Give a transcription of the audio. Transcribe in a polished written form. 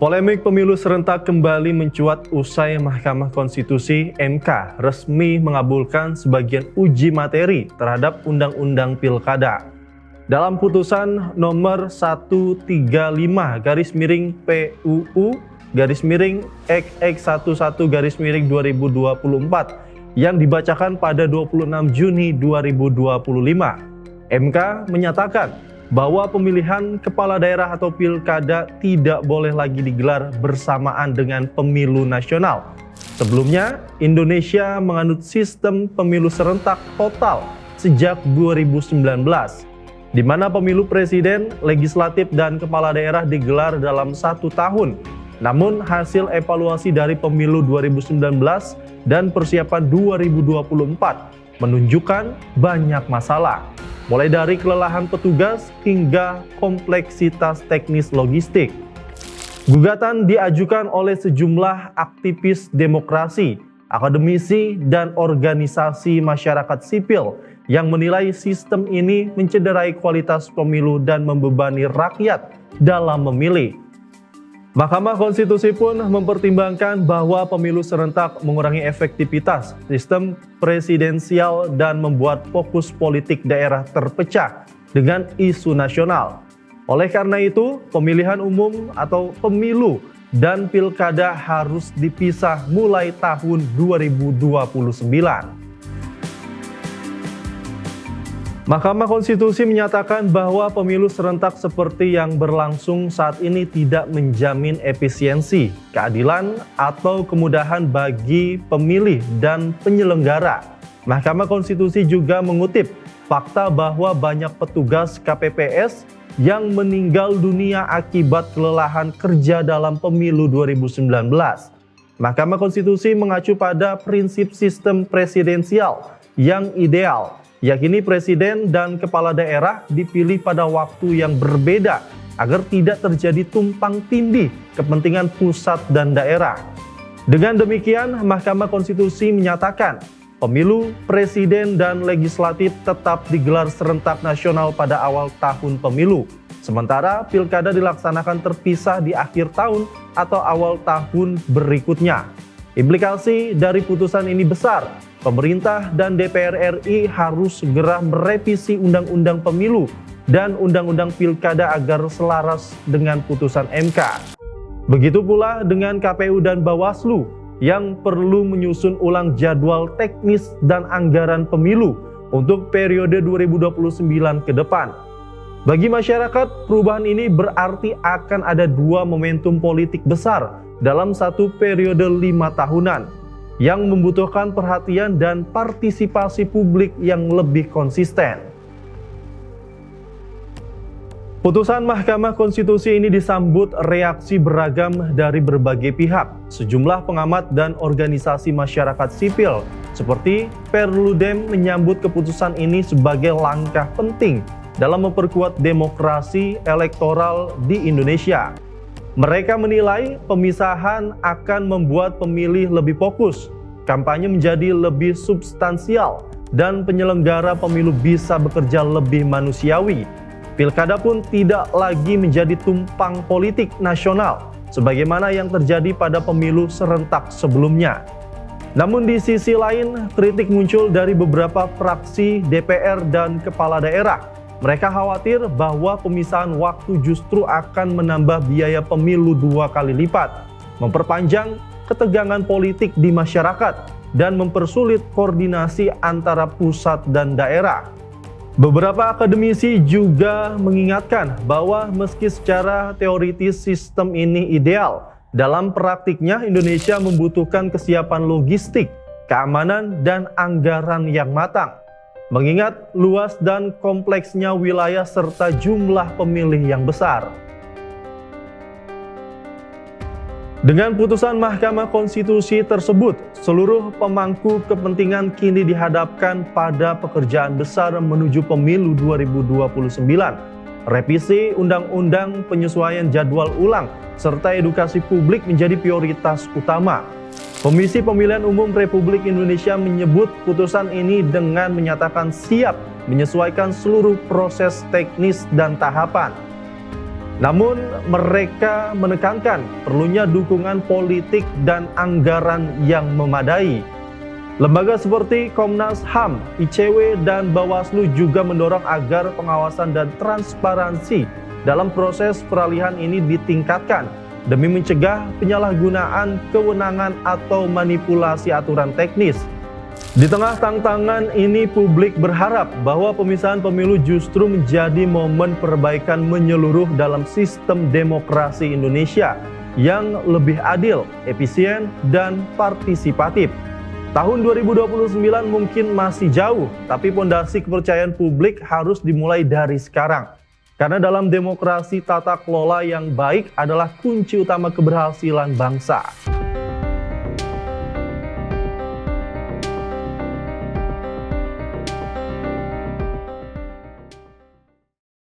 Polemik pemilu serentak kembali mencuat usai Mahkamah Konstitusi (MK) resmi mengabulkan sebagian uji materi terhadap Undang-Undang Pilkada. Dalam putusan nomor 135-PUU-XX11-2024 yang dibacakan pada 26 Juni 2025, MK menyatakan bahwa pemilihan kepala daerah atau pilkada tidak boleh lagi digelar bersamaan dengan pemilu nasional. Sebelumnya, Indonesia menganut sistem pemilu serentak total sejak 2019, di mana pemilu presiden, legislatif, dan kepala daerah digelar dalam 1 tahun. Namun, hasil evaluasi dari pemilu 2019 dan persiapan 2024 menunjukkan banyak masalah, mulai dari kelelahan petugas hingga kompleksitas teknis logistik. Gugatan diajukan oleh sejumlah aktivis demokrasi, akademisi, dan organisasi masyarakat sipil yang menilai sistem ini mencederai kualitas pemilu dan membebani rakyat dalam memilih. Mahkamah Konstitusi pun mempertimbangkan bahwa pemilu serentak mengurangi efektivitas sistem presidensial dan membuat fokus politik daerah terpecah dengan isu nasional. Oleh karena itu, pemilihan umum atau pemilu dan pilkada harus dipisah mulai tahun 2029. Mahkamah Konstitusi menyatakan bahwa pemilu serentak seperti yang berlangsung saat ini tidak menjamin efisiensi, keadilan, atau kemudahan bagi pemilih dan penyelenggara. Mahkamah Konstitusi juga mengutip fakta bahwa banyak petugas KPPS yang meninggal dunia akibat kelelahan kerja dalam pemilu 2019. Mahkamah Konstitusi mengacu pada prinsip sistem presidensial yang ideal, yakni presiden dan kepala daerah dipilih pada waktu yang berbeda agar tidak terjadi tumpang tindih kepentingan pusat dan daerah. Dengan demikian, Mahkamah Konstitusi menyatakan pemilu presiden dan legislatif tetap digelar serentak nasional pada awal tahun pemilu, sementara pilkada dilaksanakan terpisah di akhir tahun atau awal tahun berikutnya. Implikasi dari putusan ini besar. Pemerintah dan DPR RI harus segera merevisi Undang-Undang Pemilu dan Undang-Undang Pilkada agar selaras dengan putusan MK. Begitu pula dengan KPU dan Bawaslu yang perlu menyusun ulang jadwal teknis dan anggaran pemilu untuk periode 2029 ke depan. Bagi masyarakat, perubahan ini berarti akan ada 2 momentum politik besar dalam satu periode 5 tahunan yang membutuhkan perhatian dan partisipasi publik yang lebih konsisten. Putusan Mahkamah Konstitusi ini disambut reaksi beragam dari berbagai pihak. Sejumlah pengamat dan organisasi masyarakat sipil seperti Perludem menyambut keputusan ini sebagai langkah penting dalam memperkuat demokrasi elektoral di Indonesia. Mereka menilai pemisahan akan membuat pemilih lebih fokus, kampanye menjadi lebih substansial, dan penyelenggara pemilu bisa bekerja lebih manusiawi. Pilkada pun tidak lagi menjadi tumpang politik nasional, sebagaimana yang terjadi pada pemilu serentak sebelumnya. Namun di sisi lain, kritik muncul dari beberapa fraksi DPR dan kepala daerah. Mereka khawatir bahwa pemisahan waktu justru akan menambah biaya pemilu 2 kali lipat, memperpanjang ketegangan politik di masyarakat, dan mempersulit koordinasi antara pusat dan daerah. Beberapa akademisi juga mengingatkan bahwa meski secara teoritis sistem ini ideal, dalam praktiknya Indonesia membutuhkan kesiapan logistik, keamanan, dan anggaran yang matang. Mengingat luas dan kompleksnya wilayah serta jumlah pemilih yang besar. Dengan putusan Mahkamah Konstitusi tersebut, seluruh pemangku kepentingan kini dihadapkan pada pekerjaan besar menuju pemilu 2029, revisi undang-undang, penyesuaian jadwal ulang, serta edukasi publik menjadi prioritas utama. Komisi Pemilihan Umum Republik Indonesia menyebut putusan ini dengan menyatakan siap menyesuaikan seluruh proses teknis dan tahapan. Namun mereka menekankan perlunya dukungan politik dan anggaran yang memadai. Lembaga seperti Komnas HAM, ICW, dan Bawaslu juga mendorong agar pengawasan dan transparansi dalam proses peralihan ini ditingkatkan demi mencegah penyalahgunaan kewenangan atau manipulasi aturan teknis. Di tengah tantangan ini, publik berharap bahwa pemisahan pemilu justru menjadi momen perbaikan menyeluruh dalam sistem demokrasi Indonesia yang lebih adil, efisien, dan partisipatif. Tahun 2029 mungkin masih jauh, tapi fondasi kepercayaan publik harus dimulai dari sekarang. Karena dalam demokrasi, tata kelola yang baik adalah kunci utama keberhasilan bangsa.